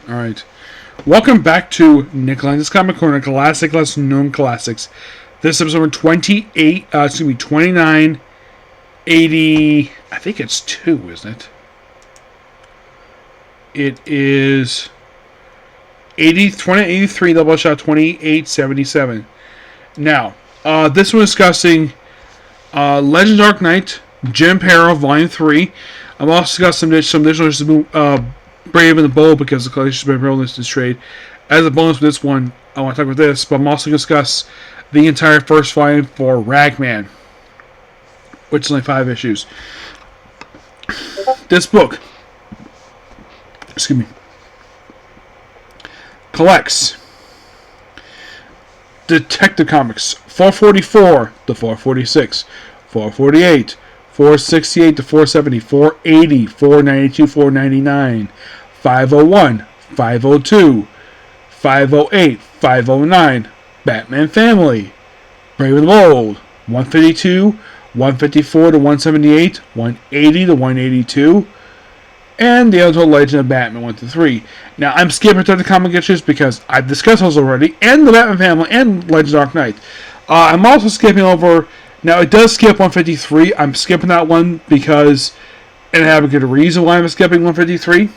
Alright. Welcome back to Nick Lenz's Comic Corner, Classic Less Known Classics. This is episode number 2980. I think it's 2, isn't it? It is 2083 Doubleshot 2877. Now, this one is discussing Legend Dark Knight, Jim Aparo, Volume 3. I'm also discussing some additional Brave and the Bold because the collection has been rolling this trade. As a bonus for this one, I want to talk about this, but I'm also going to discuss the entire first volume for Ragman, which is only 5 issues. This book, collects Detective Comics 444 to 446, 448, 468 to 470, 480, 492, 499, 501, 502, 508, 509, Batman Family, Brave and the Bold, 152, 154 to 178, 180 to 182, and the Untold Legend of Batman 1 to 3. Now, I'm skipping through the comic issues because I've discussed those already, and the Batman Family, and Legend of Dark Knight. I'm also skipping over. Now, it does skip 153. I'm skipping that one because, and I have a good reason why I'm skipping 153.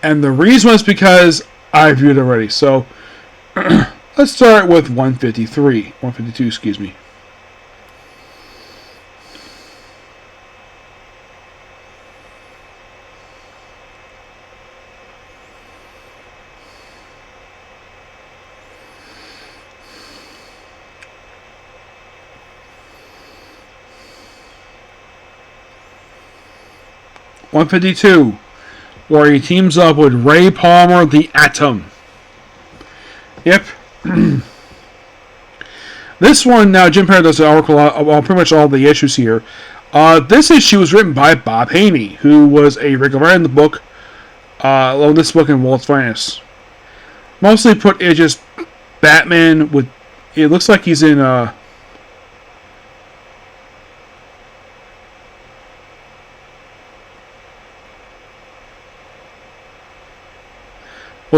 And the reason is because I reviewed it already. So, let's start with 152, excuse me. .152, where he teams up with Ray Palmer, the Atom. Yep. This one, now Jim Aparo does an article on pretty much all the issues here. This issue was written by Bob Haney, who was a regular writer in the book, on this book in Walt's Finest. Mostly put it just Batman with, it looks like he's in, well,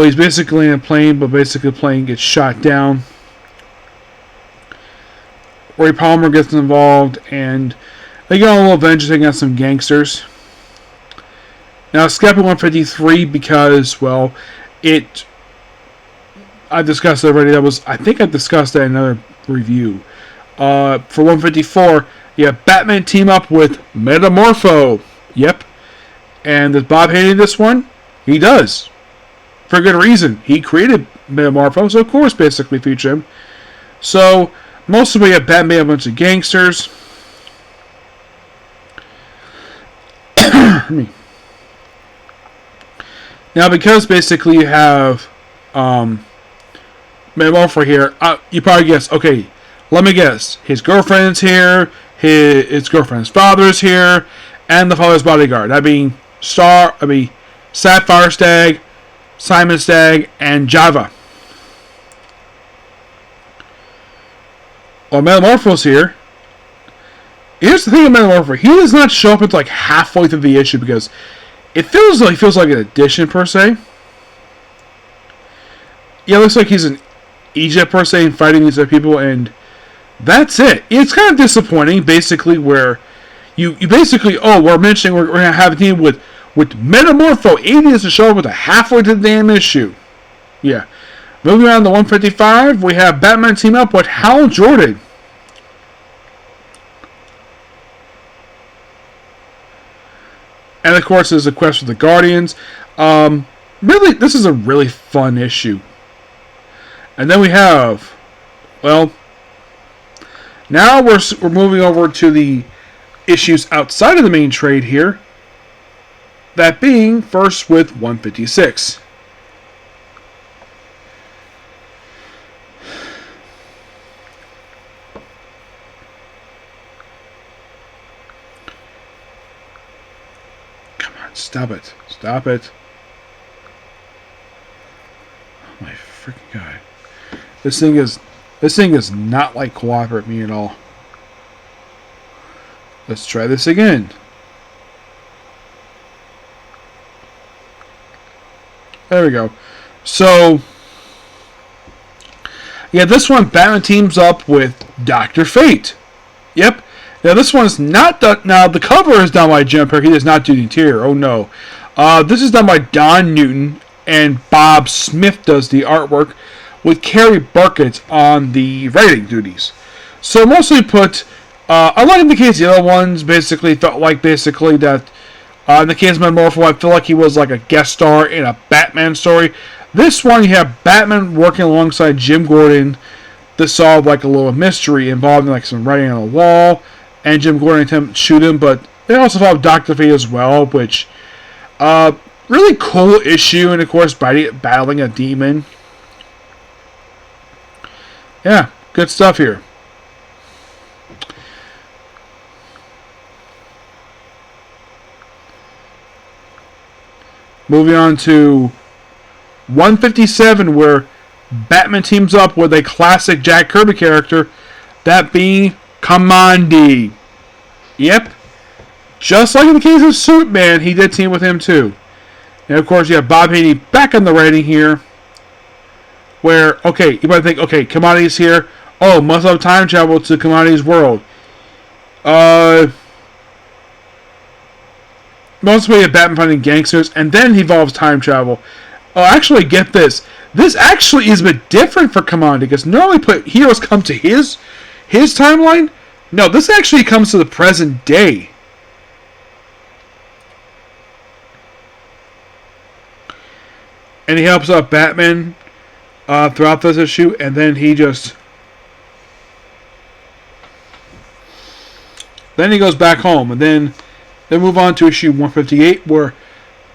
he's basically in a plane, but basically the plane gets shot down. Ray Palmer gets involved, and they get on a little adventure against some gangsters. Now, skipping 153 because, well, I discussed it already. I think I discussed that in another review. For 154, yeah, Batman team up with Metamorpho. Yep. And does Bob Haney this one? He does. For good reason. He created Metamorpho, so of course basically feature him. So, mostly we have Batman, a bunch of gangsters. Now, because basically you have Metamorpho here, you probably guess, okay, let me guess. His girlfriend's here, his girlfriend's father's here, and the father's bodyguard. Sapphire Stag, Simon Stagg, and Java. Well, Metamorpho's here. Here's the thing about Metamorpho. He does not show up until like halfway through the issue because it feels like an addition per se. Yeah, it looks like he's in Egypt per se and fighting these other people, and that's it. It's kind of disappointing, basically, where you basically, we're mentioning we're going to have a team with Metamorpho. 80 is to show up with a halfway to the damn issue. Yeah. Moving on to 155, we have Batman team up with Hal Jordan. And of course, there's a quest for the Guardians. Really, this is a really fun issue. And then we have, well, now we're moving over to the issues outside of the main trade here. That being first with 156. Come on, stop it. Stop it. Oh my freaking god. This thing is not like cooperating me at all. Let's try this again. There we go. So, yeah, this one, Batman teams up with Dr. Fate. Yep. Now, this one's not done. Now, the cover is done by Jim Perry. He does not do the interior. Oh, no. This is done by Don Newton, and Bob Smith does the artwork, with Carrie Burkett on the writing duties. So, mostly put, unlike in the case of the other ones, basically felt like that, in the case of Metamorpho, I feel like he was like a guest star in a Batman story. This one, you have Batman working alongside Jim Gordon to solve like a little mystery involving like some writing on a wall, and Jim Gordon attempted to shoot him, but they also involve Dr. Fate as well, which really cool issue, and of course battling a demon. Yeah, good stuff here. Moving on to 157, where Batman teams up with a classic Jack Kirby character, that being Kamandi. Yep. Just like in the case of Superman, he did team with him too. And of course, you have Bob Haney back on the writing here, where, okay, you might think, okay, Kamandi's here. Oh, must have time travel to Kamandi's world. Most of the way of Batman fighting gangsters, and then he evolves time travel. Oh, actually, get this. This actually is a bit different for Kamandi, because normally heroes come to his timeline. No, this actually comes to the present day. And he helps out Batman throughout this issue, and then he just... Then he goes back home, and then they move on to issue 158, where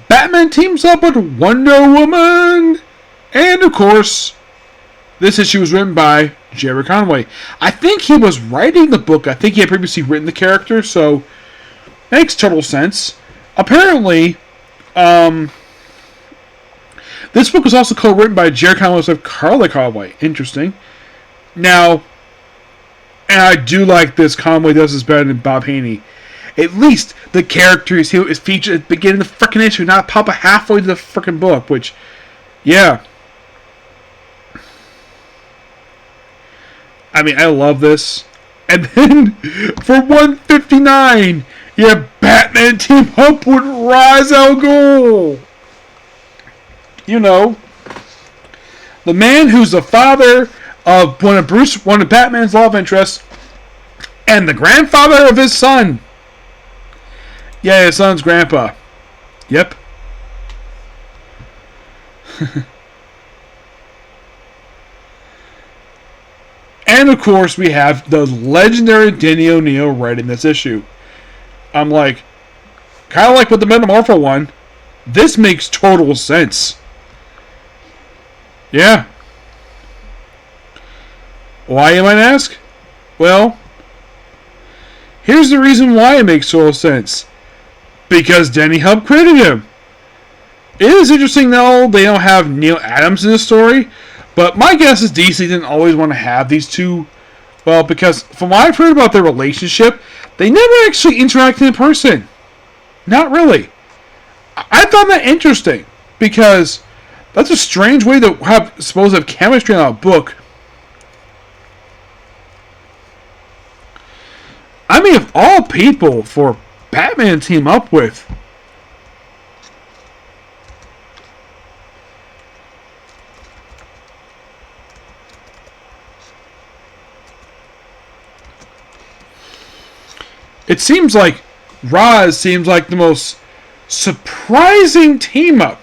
Batman teams up with Wonder Woman! And, of course, this issue was written by Jerry Conway. I think he was writing the book. I think he had previously written the character, so makes total sense. Apparently, this book was also co-written by Jerry Conway's wife, Carla Conway. Interesting. Now, and I do like this. Conway does this better than Bob Haney. At least the character is featured at the beginning of the freaking issue, not pop up halfway to the freaking book, which, yeah. I mean, I love this. And then, for 159, you have Batman team up with Ra's al Ghul. You know, the man who's the father of one of Batman's love interests, and the grandfather of his son. Yeah, his son's grandpa. Yep. And of course, we have the legendary Denny O'Neil writing this issue. I'm like, kind of like with the Metamorpho one, this makes total sense. Yeah. Why, you might ask? Well, here's the reason why it makes total sense. Because Denny helped create him. It is interesting, though, they don't have Neil Adams in the story. But my guess is DC didn't always want to have these two. Well, because from what I've heard about their relationship, they never actually interacted in person. Not really. I found that interesting. Because that's a strange way to have chemistry on a book. I mean, of all people for Batman to team up with. It seems like Ra's seems like the most surprising team up.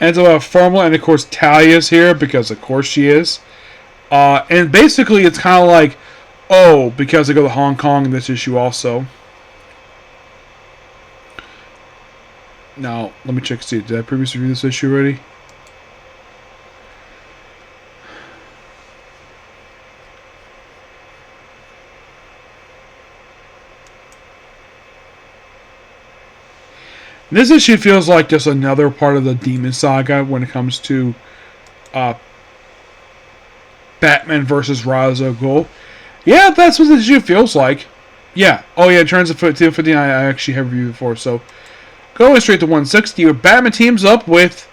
And so Formula, and of course Talia's here, because of course she is. And basically it's kind of like, oh, because they go to Hong Kong in this issue also. Now, let me check to see, did I previously read this issue already? This issue feels like just another part of the Demon Saga when it comes to Batman versus Ra's al Ghul. Yeah, that's what this issue feels like. Yeah. Oh, yeah, in terms of 259, I actually have reviewed before. So, going straight to 160, where Batman teams up with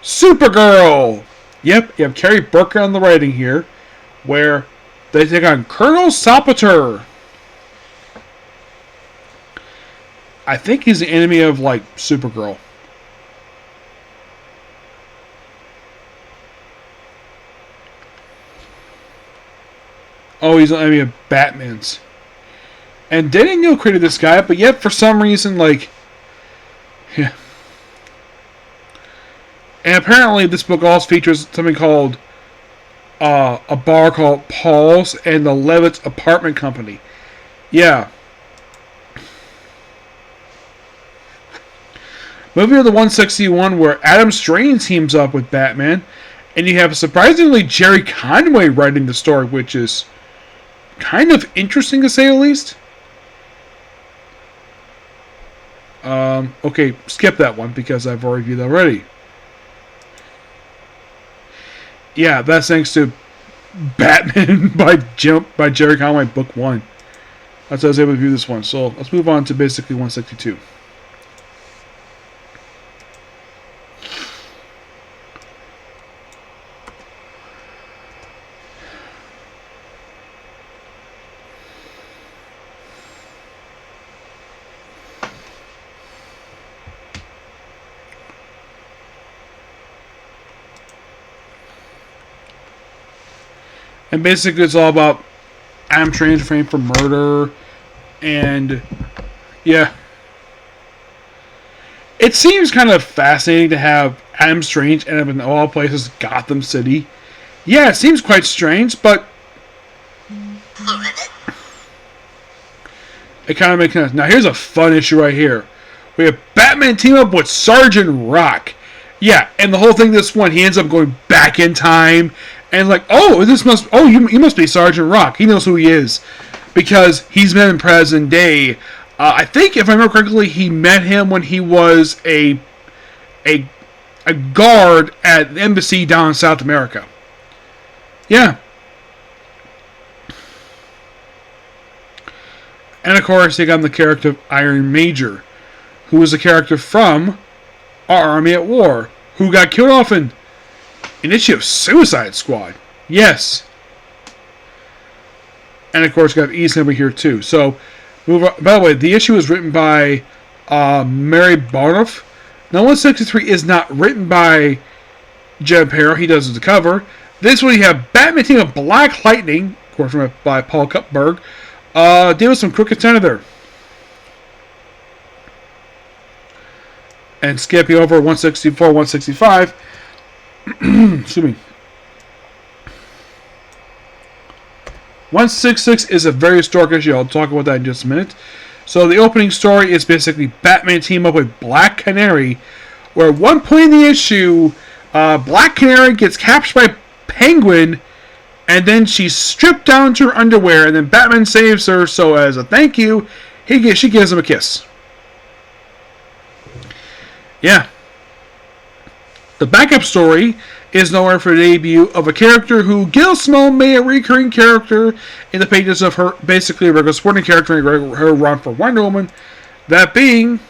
Supergirl. Yep, you have Carrie Burke on the writing here, where they take on Colonel Salpeter. I think he's the enemy of, like, Supergirl. Oh, he's the enemy of Batman's. And Danny Neal created this guy, but yet for some reason, like, yeah. And apparently this book also features something called a bar called Paul's and the Levitt's Apartment Company. Yeah. Moving to the 161 where Adam Strange teams up with Batman. And you have surprisingly Jerry Conway writing the story, which is kind of interesting to say the least. Okay, skip that one because I've already reviewed that already. Yeah, that's thanks to Batman by Jerry Conway, Book 1. That's how I was able to review this one. So let's move on to basically 162. And basically it's all about Adam Strange framed for murder. And, yeah. It seems kind of fascinating to have Adam Strange end up in all places Gotham City. Yeah, it seems quite strange, but it kind of makes sense. Now here's a fun issue right here. We have Batman team up with Sergeant Rock. Yeah, and the whole thing this one, he ends up going back in time. And like, you must be Sergeant Rock. He knows who he is. Because he's been in present day. I think, if I remember correctly, he met him when he was a guard at the embassy down in South America. Yeah. And of course, they got the character of Iron Major, who was a character from Our Army at War, who got killed off in an issue of Suicide Squad. Yes. And of course, we got East over here too. So, by the way, the issue is written by Mary Barnoff. Now, 163 is not written by Jed Aparo. He does the cover. This one, you have Batman team of Black Lightning, of course, written by Paul Kupperberg. Deal with some crooked senator. And skipping over 164, 165. Excuse me. 166 is a very historic issue. I'll talk about that in just a minute. So the opening story is basically Batman team up with Black Canary, where at one point in the issue, Black Canary gets captured by Penguin, and then she's stripped down to her underwear, and then Batman saves her. So as a thank you, she gives him a kiss. Yeah. The backup story is nowhere for the debut of a character who Gail Simone made a recurring character in the pages of her, basically a regular supporting character in her run for Wonder Woman. That being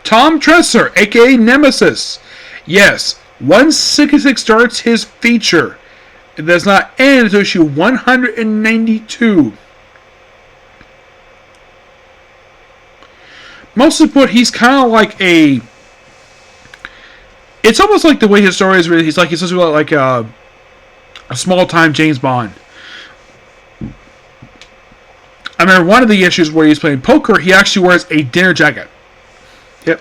Tom Tresser, aka Nemesis. Yes, 166 starts his feature. It does not end until issue 192. Mostly put, he's kind of like a... It's almost like the way his story is written. He's supposed to be like a small-time James Bond. I remember one of the issues where he's playing poker, he actually wears a dinner jacket. Yep.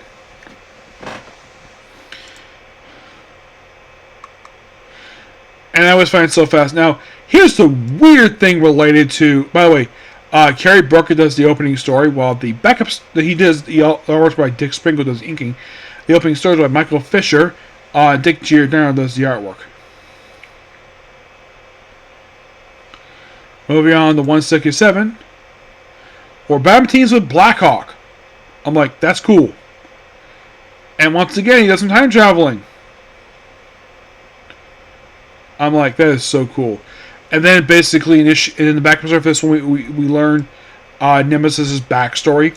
And I always find it so fast. Now, here's the weird thing related to... By the way, Carrie Brooker does the opening story, while the backups that he does, the artwork by Dick Sprinkle does the inking. The opening story is by Michael Fisher. Dick Giordano does the artwork. Moving on to 167. Or Batman teams with Blackhawk. I'm like, that's cool. And once again, he does some time traveling. I'm like, that is so cool. And then basically, in the back of this one, we learn Nemesis' backstory.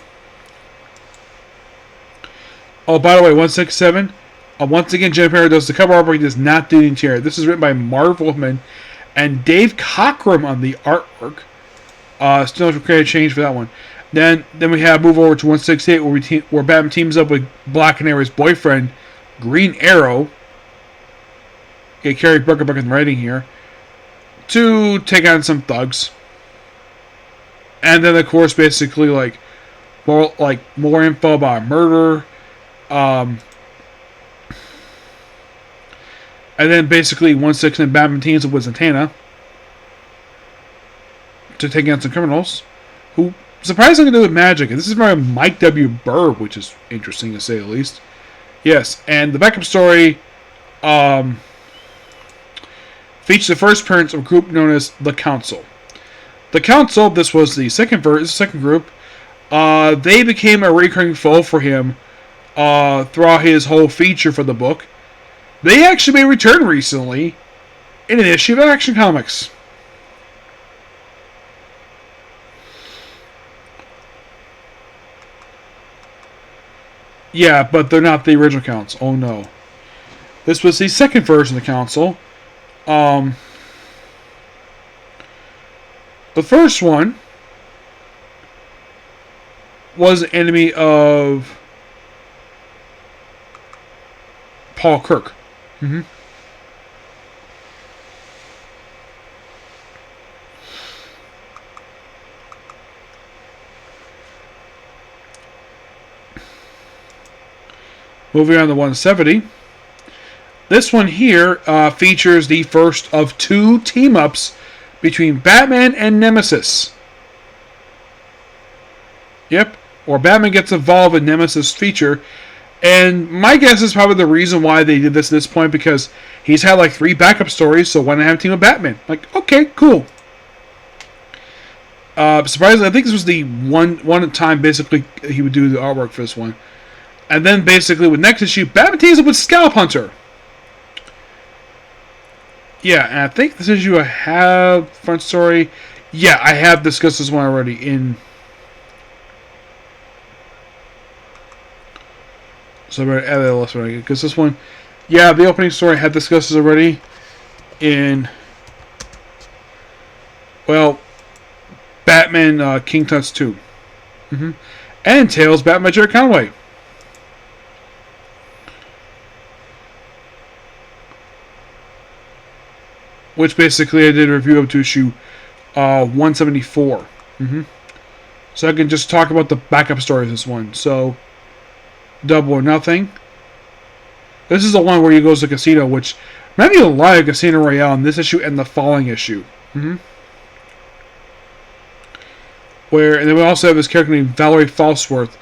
Oh, by the way, 167. Once again, Jim Aparo does the cover art, but he does not do the interior. This is written by Marv Wolfman and Dave Cockrum on the artwork. Still no creative change for that one. Then we have move over to 168 where Batman teams up with Black Canary's boyfriend, Green Arrow. Okay, Kerry Buckerbuck in writing here. To take on some thugs. And then of course basically more info about murder. And then basically 169 Batman teams up with Zatanna to take on some criminals who surprisingly do with magic. And this is by Mike W. Burr, which is interesting to say the least. Yes, and the backup story features the first appearance of a group known as the Council. The Council, this was the second group, they became a recurring foe for him throughout his whole feature for the book. They actually made a return recently in an issue of Action Comics. Yeah, but they're not the original Council. Oh no. This was the second version of the Council. The first one was an enemy of Paul Kirk. Moving on to 170. This one here features the first of two team-ups between Batman and Nemesis. Yep, or Batman gets involved in Nemesis feature. And my guess is probably the reason why they did this at this point, because he's had like 3 backup stories, so why not have a team of Batman? Like, okay, cool. Surprisingly, I think this was the one time basically he would do the artwork for this one. And then basically with next issue, Batman teams up with Scalp Hunter. Yeah, and I think this issue I have front story. Yeah, I have discussed this one already in. So I'm going to add that list right, because this one, yeah, the opening story I had discussed this already in. Well, Batman King Tut's 2. And Tales Batman Jerry Conway. Which basically I did a review of to issue 174. So I can just talk about the backup story of this one. So, Double or Nothing. This is the one where he goes to the casino, which reminded me a lot of Casino Royale in this issue and the following issue. And then we also have this character named Valerie Foxworth,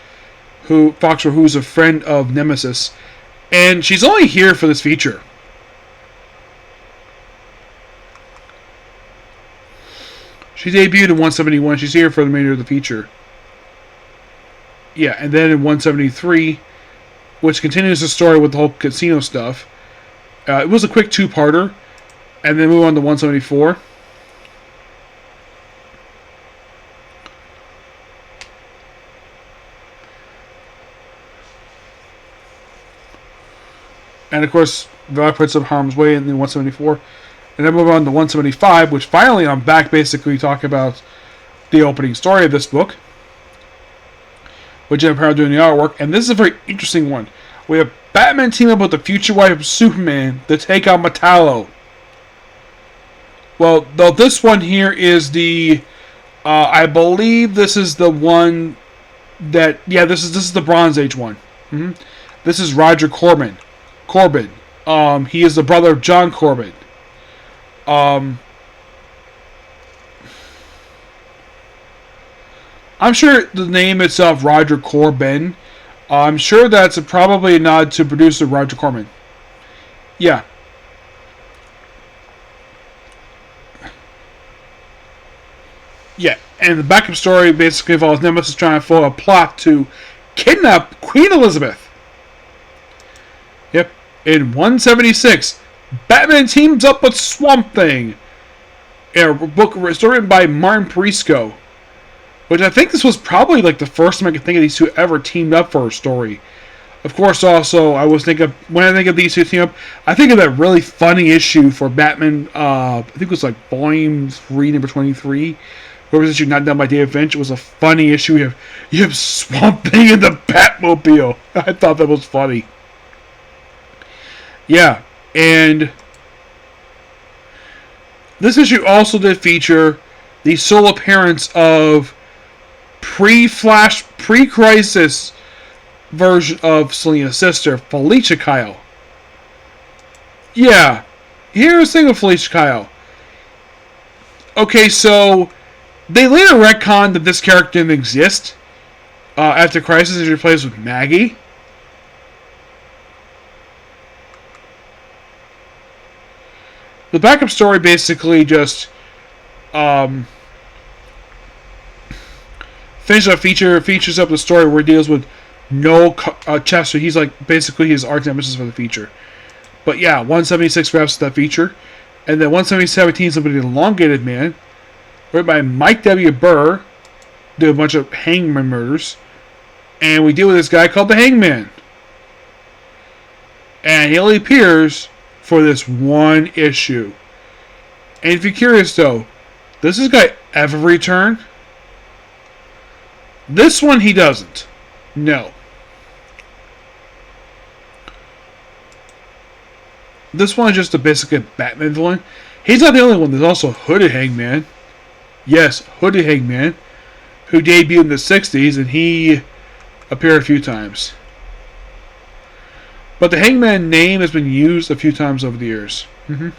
who's a friend of Nemesis. And she's only here for this feature. She debuted in 171. She's here for the remainder of the feature. Yeah, and then in 173, which continues the story with the whole casino stuff. It was a quick 2-parter. And then move on to 174. And of course, Valley puts up Harm's Way in the 174. And then move on to 175, which finally I'm back basically talking about the opening story of this book. With Jim Aparo doing the artwork. And this is a very interesting one. We have Batman teaming up with the future wife of Superman to take on Metallo. Well, though this one here is the... I believe this is the one that... Yeah, this is the Bronze Age one. This is Roger Corbin. He is the brother of John Corbin. I'm sure the name itself, Roger Corbin, I'm sure that's probably a nod to producer Roger Corman. Yeah. Yeah, and the backup story basically involves Nemesis trying to follow a plot to kidnap Queen Elizabeth. In 176, Batman teams up with Swamp Thing. A book written by Martin Prisco. Which I think this was probably like the first time I could think of these two ever teamed up for a story. Of course, also, when I think of these two team up, I think of that really funny issue for Batman, I think it was like Volume 3, number 23. Whoever's issue not done by David Finch. It was a funny issue. You have Swamp Thing in the Batmobile. I thought that was funny. Yeah, and this issue also did feature the sole appearance of pre-Flash, pre-Crisis version of Selina's sister, Felicia Kyle. Yeah, here's the thing with Felicia Kyle. Okay, so they later retconned that this character didn't exist after Crisis is replaced with Maggie. The backup story basically just features up the story where it deals with Noel Chester. He's like basically his arch nemesis for the feature. But yeah, 176 wraps that feature. And then 177 teams up with the Elongated Man, written by Mike W. Burr, do a bunch of Hangman murders. And we deal with this guy called the Hangman. And he only appears for this one issue. And if you're curious though, does this guy ever return? This one he doesn't. No. This one is just a basic Batman villain. He's not the only one. There's also Hooded Hangman. Yes, Hooded Hangman, who debuted in the 60s, and he appeared a few times. But the Hangman name has been used a few times over the years. The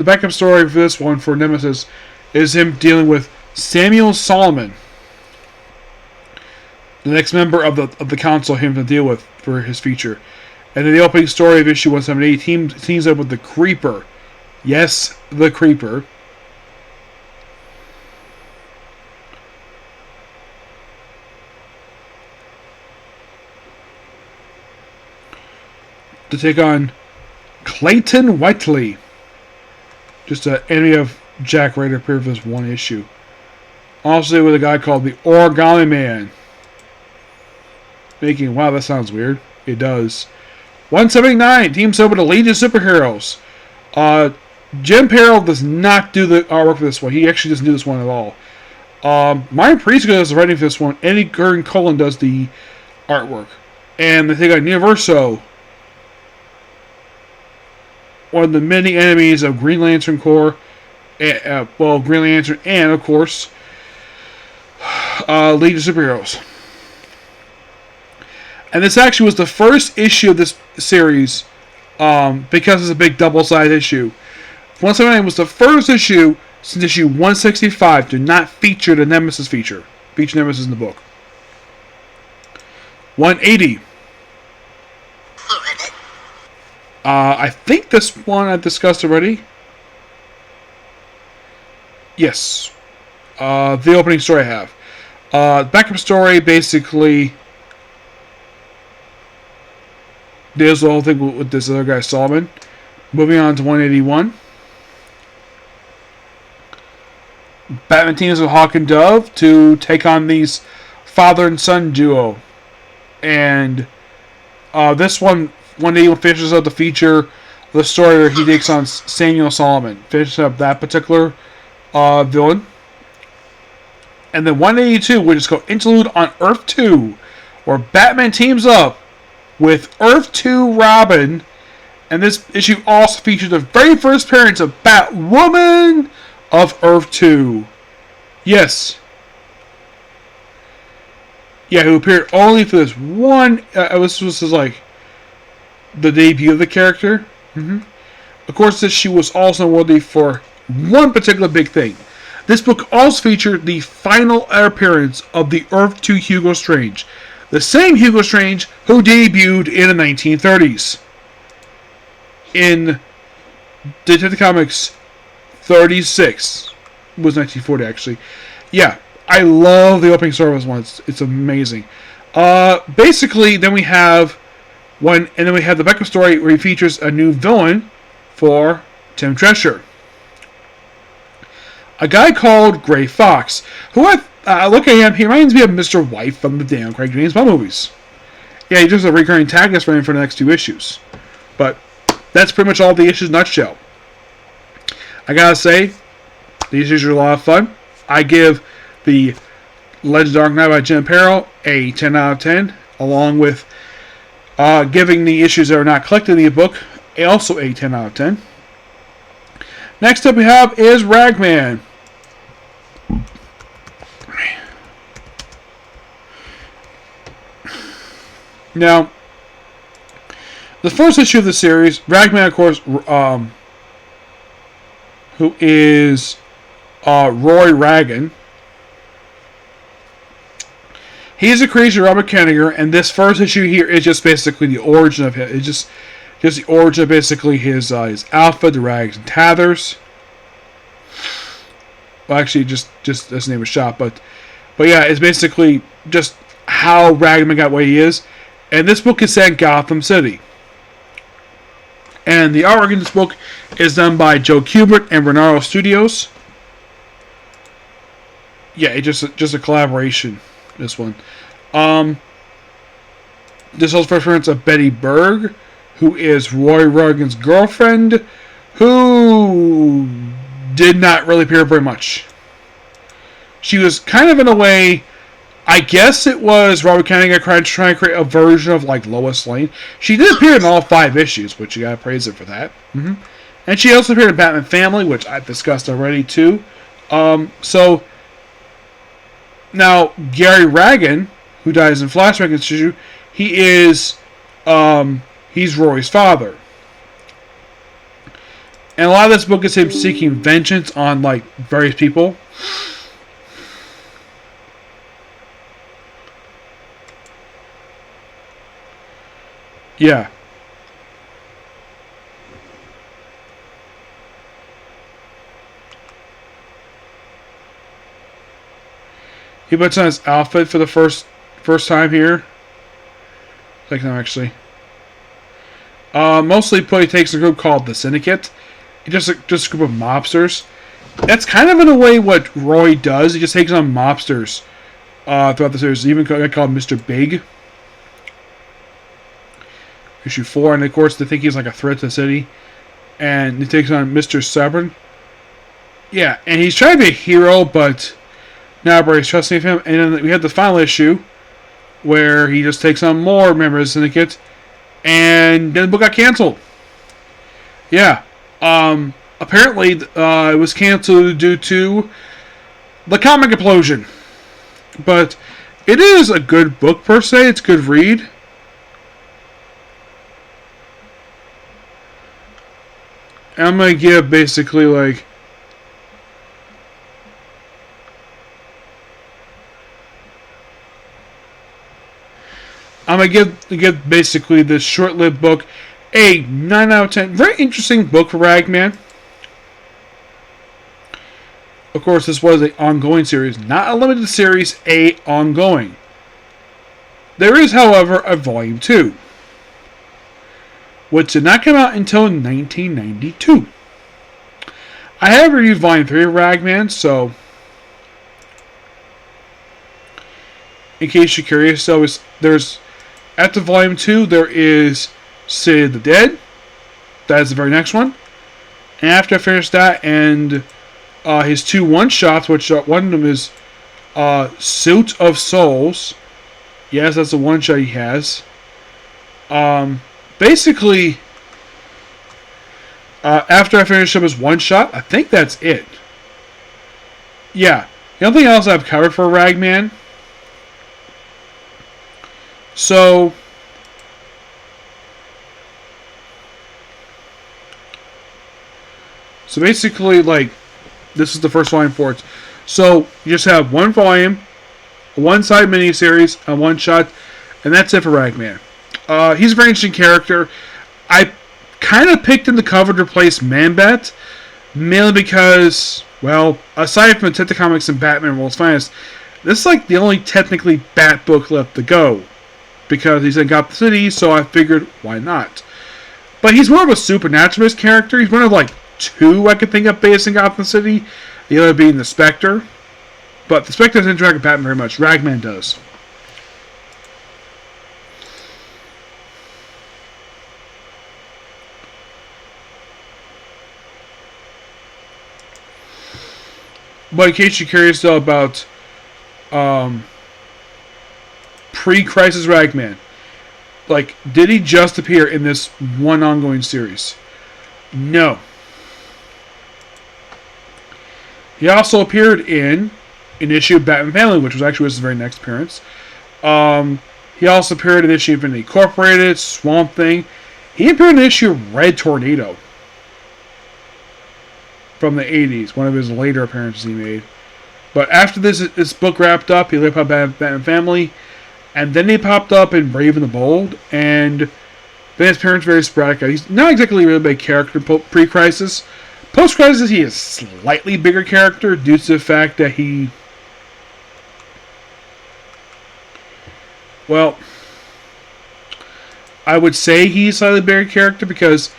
backup story for this one, for Nemesis, is him dealing with Samuel Solomon, the next member of the council, him to deal with for his feature. And then the opening story of issue 178 teams up with the Creeper. Yes, the Creeper. To take on Clayton Whiteley. Just an enemy of Jack Ryder appeared for this one issue. Also with a guy called the Origami Man. Making, wow, that sounds weird. It does. 179 teams up with the Legion of Superheroes. Jim Perrell does not do the artwork for this one. He actually doesn't do this one at all. Martin Prisco does the writing for this one. Eddie Gordon Cullen does the artwork. And they take on Universo, one of the many enemies of Green Lantern Corps. Green Lantern and, of course, Legion of Superheroes. And this actually was the first issue of this series, because it's a big double-sided issue. 179 was the first issue since issue 165 to not feature the Nemesis feature. Feature Nemesis in the book. 180. I think this one I discussed already. Yes. The opening story I have. Backup story basically deals the whole thing with this other guy, Solomon. Moving on to 181. Batman teams with Hawk and Dove to take on these father and son duo. And this one, 181 finishes up the feature, the story where he takes on Samuel Solomon. Finishes up that particular villain. And then 182, which is called Interlude on Earth 2, where Batman teams up with Earth 2 Robin. And this issue also features the very first appearance of Batwoman of Earth 2. Yes. Yeah, who appeared only for this one. This was like the debut of the character. Of course, this issue was also worthy for one particular big thing. This book also featured the final appearance of the Earth 2 Hugo Strange. The same Hugo Strange who debuted in the 1930s. In Detective Comics 36. It was 1940 actually. Yeah, I love the opening story of this one. It's amazing. Basically, then we have the backup story where he features a new villain for Tim Drescher. A guy called Gray Fox, who I look at him, he reminds me of Mr. White from the Daniel Craig James Bond movies. Yeah, he's just a recurring antagonist for the next 2 issues. But that's pretty much all the issues in a nutshell. I gotta say, these issues are a lot of fun. I give the Legend of Dark Knight by Jim Aparo a 10 out of 10, along with giving the issues that are not collected in the book also a 10 out of 10. Next up we have is Ragman. Now, the first issue of the series, Ragman, of course, who is Roy Raggan. He's a creation of Robert Kanigher, and this first issue here is just basically the origin of him. It's just the origin of basically his outfit, the rags and tathers. Well, actually, just that's the name of the shop, but yeah, it's basically just how Ragman got where he is. And this book is set in Gotham City. And the artwork in this book is done by Joe Kubert and Renaro Studios. Yeah, it's just a collaboration, this one. This also first appearance of Betty Berg, who is Roy Raggan's girlfriend, who did not really appear very much. She was kind of in a way, I guess it was Robert Kanigher trying to create a version of like Lois Lane. She did appear in all 5 issues, which you gotta praise her for that. And she also appeared in Batman Family, which I've discussed already too. So now Gary Raggan, who dies in Flashback issue, he is he's Roy's father. And a lot of this book is him seeking vengeance on like various people. Yeah. He puts on his outfit for the first time here. Like, no, actually. Mostly he takes a group called the Syndicate. Just a group of mobsters. That's kind of in a way what Roy does. He just takes on mobsters throughout the series. Even a guy called Mr. Big. Issue 4, and of course they think he's like a threat to the city. And he takes on Mr. Stubborn. Yeah, and he's trying to be a hero, but now everybody's trusting of him. And then we have the final issue where he just takes on more members of the Syndicate, and then the book got canceled. Yeah. Apparently it was canceled due to the comic implosion. But it is a good book per se. It's a good read. I'm going to give basically like I'm going to give basically this short-lived book a 9 out of 10. Very interesting book for Ragman. Of course, this was an ongoing series, not a limited series, a ongoing. There is, however, a volume 2. Which did not come out until 1992. I have reviewed Volume 3 of Ragman, so in case you're curious, there's after Volume 2, there is City of the Dead. That is the very next one. And after I finish that, and his 2 one-shots, which one of them is Suit of Souls. Yes, that's the one-shot he has. Basically, after I finish up his one-shot, I think that's it. Yeah. The only thing else I've covered for Ragman. So basically, like, this is the first volume for it. So you just have one volume, a one-side miniseries, a one-shot, and that's it for Ragman. He's a very interesting character. I kind of picked him the cover to replace Man-Bat, mainly because, Well, aside from Detective Comics and Batman World's Finest, this is like the only technically Bat book left to go. Because he's in Gotham City, so I figured, why not? But he's more of a supernaturalist character. He's one of like two I could think of based in Gotham City. The other being the Spectre. But the Spectre doesn't interact with Batman very much. Ragman does. But in case you're curious though about pre-Crisis Ragman, like, did he just appear in this one ongoing series? No. He also appeared in an issue of Batman Family, which was actually his very next appearance. He also appeared in an issue of Incorporated, Swamp Thing. He appeared in an issue of Red Tornado from the 80s, one of his later appearances he made. But after this book wrapped up, he lived up Batman Family, and then he popped up in Brave and the Bold, and then his appearance very sporadic. He's not exactly a really big character pre-Crisis. Post-Crisis, he is a slightly bigger character due to the fact that he... Well, I would say he's a slightly bigger character because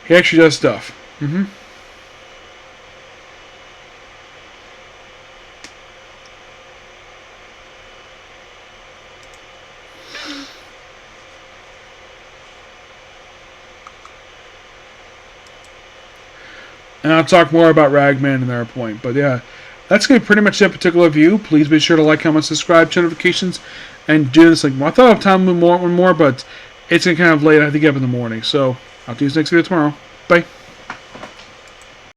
he actually does stuff. And I'll talk more about Ragman in their point. But yeah, that's going to be pretty much that particular review. Please be sure to like, comment, subscribe, turn notifications, and do this. Like, I thought I'd have time one more, but it's going to kind of late. I have to get up in the morning. So I'll do this next video tomorrow. Bye.